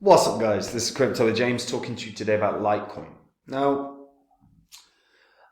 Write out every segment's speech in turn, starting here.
What's up, guys? This is Crypto James talking to you today about Litecoin. Now,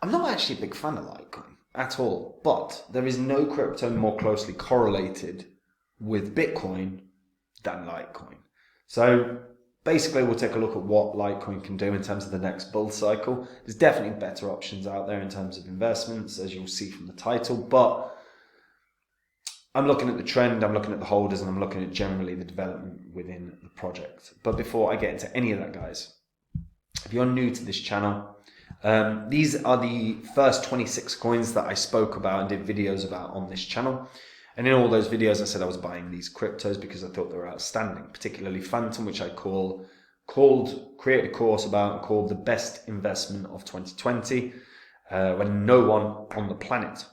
I'm not actually a big fan of Litecoin at all, but there is no crypto more closely correlated with Bitcoin than Litecoin. So basically, we'll take a look at what Litecoin can do in terms of the next bull cycle. There's definitely better options out there in terms of investments, as you'll see from the title, but I'm looking at the trend, I'm looking at the holders, and I'm looking at generally the development within the project. But before I get into any of that, guys, if you're new to this channel, these are the first 26 coins that I spoke about and did videos about on this channel. And in all those videos, I said I was buying these cryptos because I thought they were outstanding, particularly Phantom, which I created a course about and called the best investment of 2020, when no one on the planet,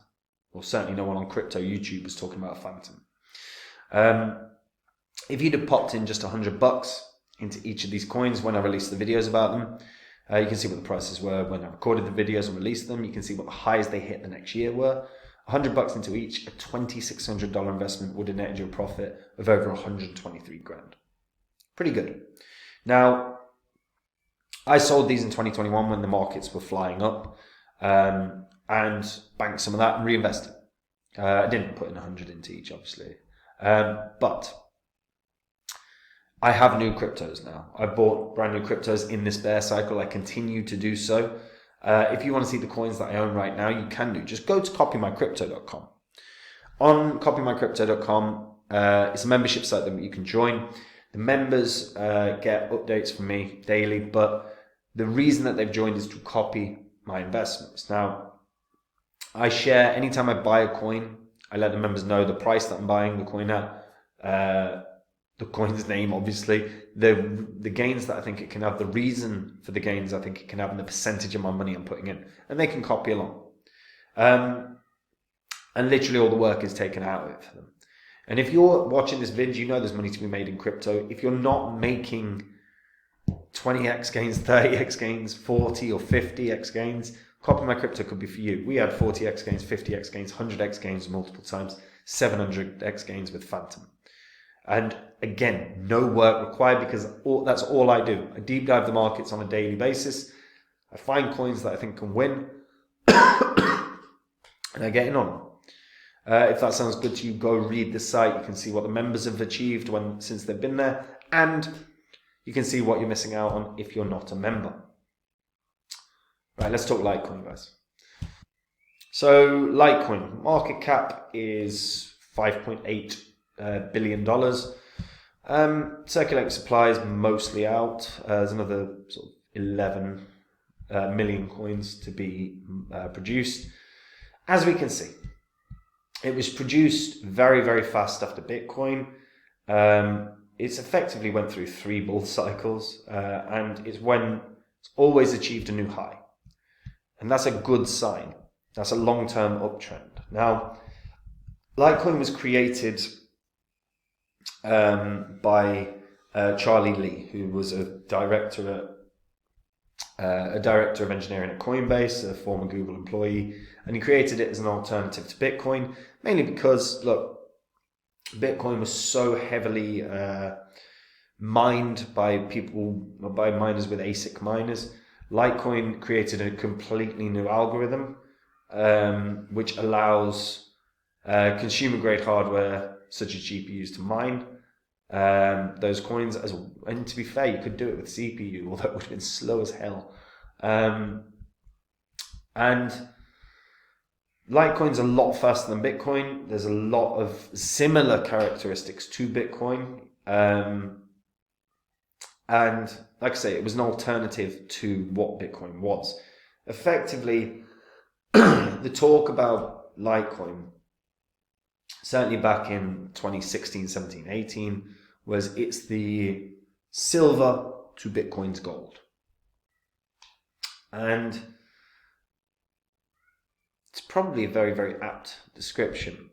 or certainly no one on crypto YouTube, was talking about Phantom. If you'd have popped in just $100 into each of these coins when I released the videos about them, you can see what the prices were when I recorded the videos and released them. You can see what the highs they hit the next year were. $100 into each, a $2,600 investment would have netted you a profit of over 123 grand. Pretty good. Now, I sold these in 2021 when the markets were flying up, and banked some of that and reinvested. I didn't put in 100 into each, obviously. But I have new cryptos now. I bought brand new cryptos in this bear cycle. I continue to do so. If you want to see the coins that I own right now, you can do. Just go to copymycrypto.com. On copymycrypto.com, it's a membership site that you can join. The members get updates from me daily, but the reason that they've joined is to copy my investments. Now, I share, anytime I buy a coin, I let the members know the price that I'm buying the coin at, the coin's name, obviously, the gains that I think it can have, the reason for the gains I think it can have, and the percentage of my money I'm putting in, and they can copy along. And literally all the work is taken out of it for them. And if you're watching this vid, you know there's money to be made in crypto. If you're not making 20x gains, 30x gains, 40 or 50x gains, Copy My Crypto could be for you. We had 40x gains, 50x gains, 100x gains multiple times, 700x gains with Phantom. And again, no work required because that's all I do. I deep dive the markets on a daily basis. I find coins that I think can win and I get in on them. If that sounds good to you, go read the site. You can see what the members have achieved since they've been there, and you can see what you're missing out on if you're not a member. Right, let's talk Litecoin, guys. So Litecoin, market cap is $5.8 billion. Circulating supply is mostly out. There's another sort of 11 million coins to be produced. As we can see, it was produced very, very fast after Bitcoin. It's effectively went through 3 bull cycles, and it's always achieved a new high. And that's a good sign. That's a long-term uptrend. Now, Litecoin was created by Charlie Lee, who was a director of engineering at Coinbase, a former Google employee, and he created it as an alternative to Bitcoin, mainly because, look, Bitcoin was so heavily mined by miners with ASIC miners. Litecoin created a completely new algorithm, which allows consumer-grade hardware, such as GPUs, to mine those coins. And to be fair, you could do it with CPU, although it would have been slow as hell. And Litecoin's a lot faster than Bitcoin. There's a lot of similar characteristics to Bitcoin. And like I say, it was an alternative to what Bitcoin was. Effectively, the talk about Litecoin, certainly back in 2016, 17, 18, was it's the silver to Bitcoin's gold. And it's probably a very, very apt description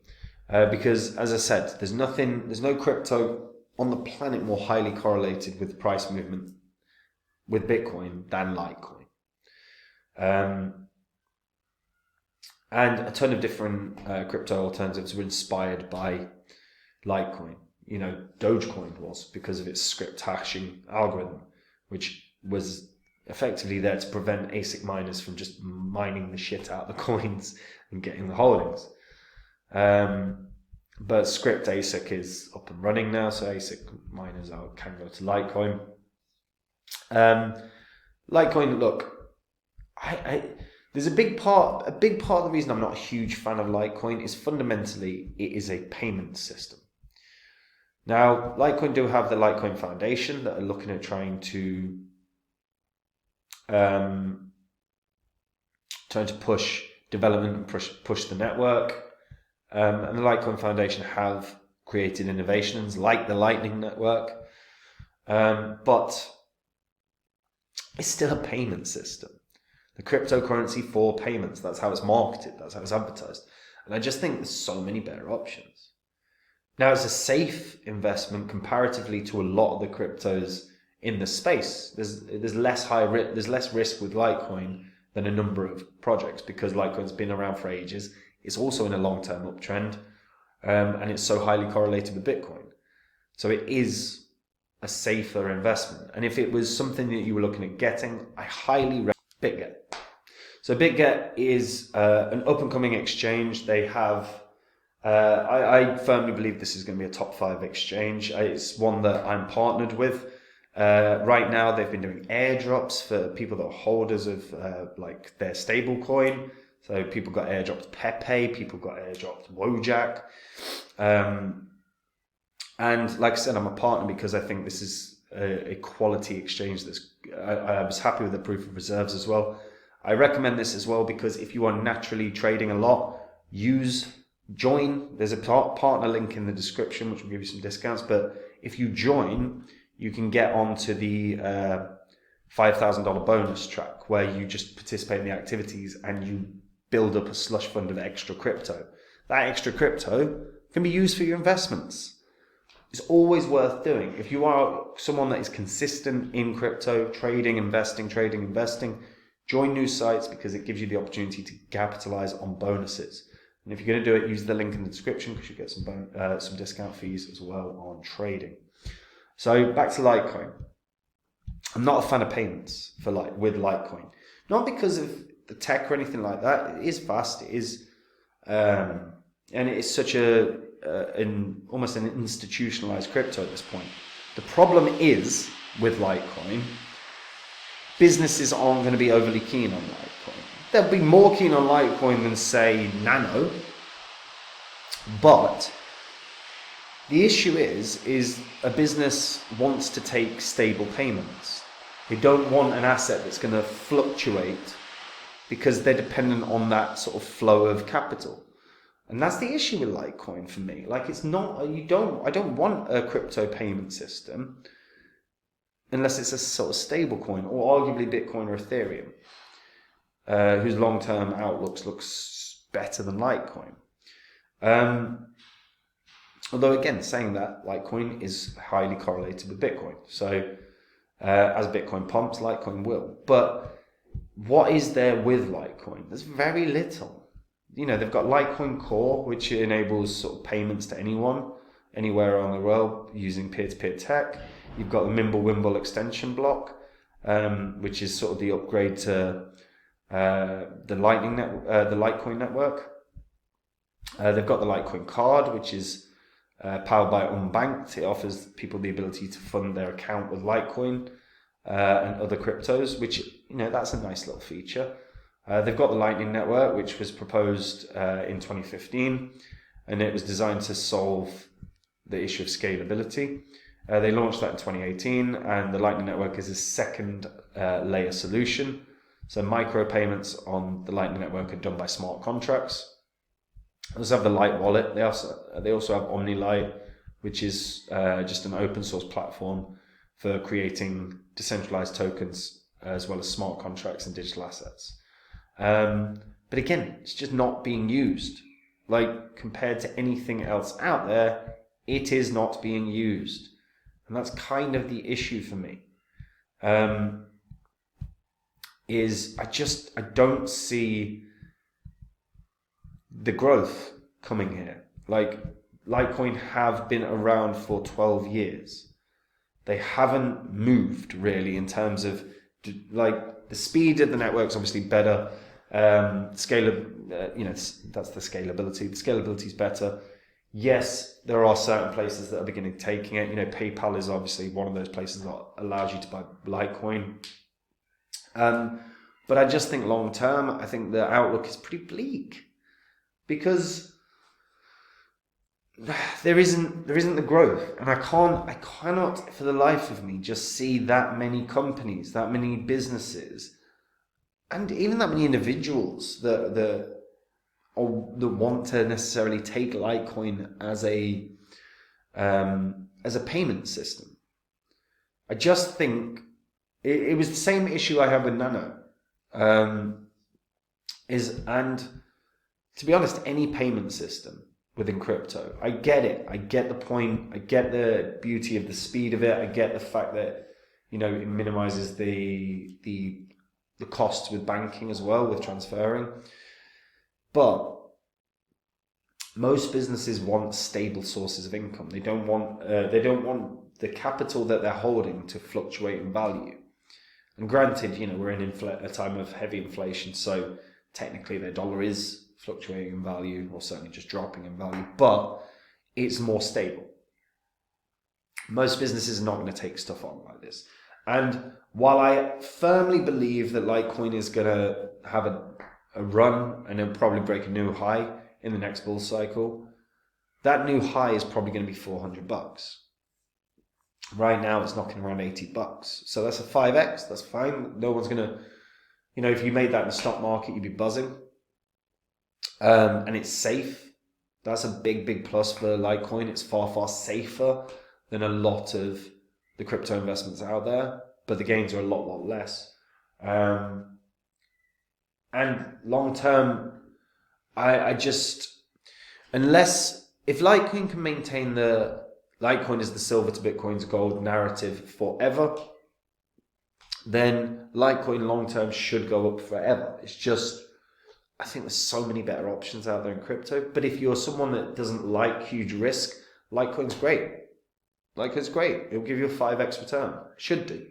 because, as I said, there's no crypto on the planet more highly correlated with price movement with Bitcoin than Litecoin. And a ton of different crypto alternatives were inspired by Litecoin. Dogecoin was, because of its script hashing algorithm, which was effectively there to prevent ASIC miners from just mining the shit out of the coins and getting the holdings. But script ASIC is up and running now, so ASIC miners can go to Litecoin. Litecoin, look, there's a big part of the reason I'm not a huge fan of Litecoin is fundamentally it is a payment system. Now, Litecoin do have the Litecoin Foundation that are looking at trying to push development and push the network. And the Litecoin Foundation have created innovations like the Lightning Network, but it's still a payment system. The cryptocurrency for payments, that's how it's marketed, that's how it's advertised. And I just think there's so many better options. Now, it's a safe investment comparatively to a lot of the cryptos in the space. There's less risk with Litecoin than a number of projects, because Litecoin's been around for ages. It's also in a long-term uptrend, and it's so highly correlated with Bitcoin. So it is a safer investment. And if it was something that you were looking at getting, I highly recommend BitGet. So BitGet is an up-and-coming exchange. They have, I firmly believe this is going to be a top 5 exchange. It's one that I'm partnered with. Right now, they've been doing airdrops for people that are holders of their stable coin. So people got airdropped Pepe, people got airdropped Wojak. And like I said, I'm a partner because I think this is a quality exchange. I was happy with the proof of reserves as well. I recommend this as well because if you are naturally trading a lot, join. There's a partner link in the description which will give you some discounts. But if you join, you can get onto the $5,000 bonus track where you just participate in the activities and you build up a slush fund of extra crypto. That extra crypto can be used for your investments. It's always worth doing. If you are someone that is consistent in crypto, trading, investing, join new sites because it gives you the opportunity to capitalize on bonuses. And if you're going to do it, use the link in the description because you get some discount fees as well on trading. So back to Litecoin. I'm not a fan of payments with Litecoin. Not because of the tech or anything like that. It is fast. It is, and it is such almost an institutionalized crypto at this point. The problem is with Litecoin, businesses aren't going to be overly keen on Litecoin. They'll be more keen on Litecoin than, say, Nano. But the issue is a business wants to take stable payments. They don't want an asset that's going to fluctuate because they're dependent on that sort of flow of capital. And that's the issue with Litecoin for me. It's not, I don't want a crypto payment system unless it's a sort of stable coin or arguably Bitcoin or Ethereum, whose long-term outlooks looks better than Litecoin. Although again, saying that, Litecoin is highly correlated with Bitcoin. So as Bitcoin pumps, Litecoin will. But what is there with Litecoin? There's very little. They've got Litecoin Core, which enables sort of payments to anyone, anywhere around the world using peer-to-peer tech. You've got the Mimblewimble extension block, which is sort of the upgrade to the Litecoin network. They've got the Litecoin card, which is powered by Unbanked. It offers people the ability to fund their account with Litecoin and other cryptos, which, that's a nice little feature. They've got the Lightning Network, which was proposed in 2015, and it was designed to solve the issue of scalability. They launched that in 2018, and the Lightning Network is a second layer solution. So micropayments on the Lightning Network are done by smart contracts. They also have the Light Wallet. They also have OmniLite, which is just an open source platform for creating decentralized tokens as well as smart contracts and digital assets. But again, it's just not being used. Compared to anything else out there, it is not being used. And that's kind of the issue for me. I don't see the growth coming here. Litecoin have been around for 12 years. They haven't moved really in terms of like the speed of the network's obviously better. That's the scalability. The scalability is better. Yes, there are certain places that are beginning taking it. PayPal is obviously one of those places that allows you to buy Litecoin. But I just think long term, I think the outlook is pretty bleak because there isn't the growth, and I cannot for the life of me just see that many companies, that many businesses, and even that many individuals that want to necessarily take Litecoin as a payment system. I just think it was the same issue I had with Nano. And to be honest, any payment system within crypto, I get it. I get the point. I get the beauty of the speed of it. I get the fact that it minimizes the costs with banking as well, with transferring. But most businesses want stable sources of income. They don't want the capital that they're holding to fluctuate in value. And granted, we're in a time of heavy inflation, so technically their dollar is fluctuating in value, or certainly just dropping in value, but it's more stable. Most businesses are not going to take stuff on like this. And while I firmly believe that Litecoin is going to have a run and it'll probably break a new high in the next bull cycle, that new high is probably going to be $400. Right now it's knocking around $80. So that's a 5x. That's fine. No one's going to, if you made that in the stock market, you'd be buzzing. And it's safe. That's a big plus for Litecoin. It's far safer than a lot of the crypto investments out there, but the gains are a lot less. And long term, I just, if Litecoin can maintain the Litecoin is the silver to Bitcoin's gold narrative forever, then Litecoin long term should go up forever. It's just, I think there's so many better options out there in crypto. But if you're someone that doesn't like huge risk, Litecoin's great. Litecoin's great. It'll give you a 5x return. Should do.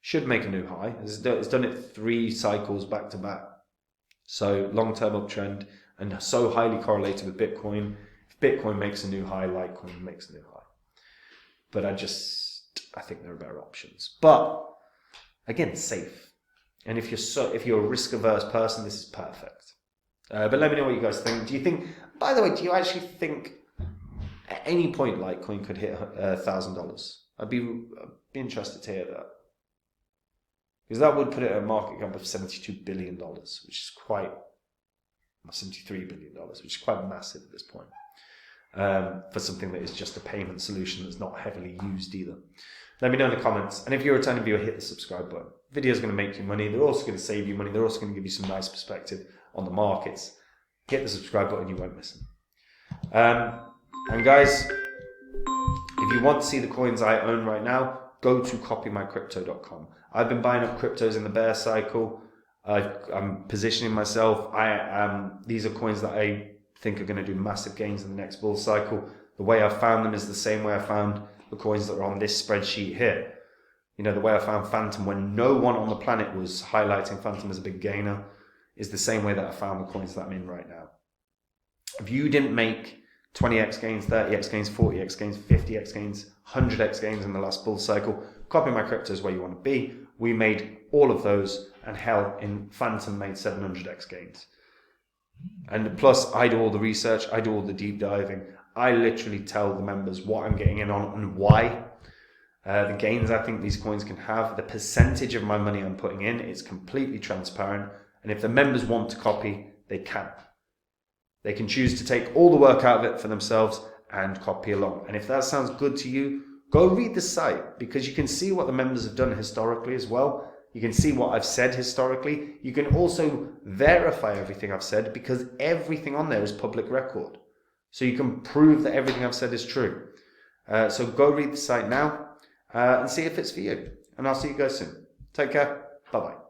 Should make a new high. It's done it 3 cycles back to back. So long-term uptrend and so highly correlated with Bitcoin. If Bitcoin makes a new high, Litecoin makes a new high. But I think there are better options. But again, safe. And if you're a risk-averse person, this is perfect. But let me know what you guys think. By the way, do you actually think at any point Litecoin could hit $1,000? I'd be interested to hear that. Because that would put it at a market cap of $72 billion, which is quite, $73 billion, which is quite massive at this point. For something that is just a payment solution that's not heavily used either. Let me know in the comments. And if you're a returning viewer, hit the subscribe button. Videos are going to make you money. They're also going to save you money. They're also going to give you some nice perspective on the markets. Hit the subscribe button, you won't miss them. And guys, if you want to see the coins I own right now, go to copymycrypto.com. I've been buying up cryptos in the bear cycle. I'm positioning myself. These are coins that I think are going to do massive gains in the next bull cycle. The way I found them is the same way I found the coins that are on this spreadsheet here. The way I found Phantom when no one on the planet was highlighting Phantom as a big gainer is the same way that I found the coins that I'm in right now. If you didn't make 20x gains, 30x gains, 40x gains, 50x gains, 100x gains in the last bull cycle, Copy My Crypto is where you want to be. We made all of those, and hell, in Phantom made 700x gains. And plus, I do all the research, I do all the deep diving. I literally tell the members what I'm getting in on and why. The gains I think these coins can have, the percentage of my money I'm putting in, it's completely transparent. And if the members want to copy, they can. They can choose to take all the work out of it for themselves and copy along. And if that sounds good to you, go read the site, because you can see what the members have done historically as well. You can see what I've said historically. You can also verify everything I've said, because everything on there is public record. So you can prove that everything I've said is true. So go read the site now and see if it's for you. And I'll see you guys soon. Take care. Bye-bye.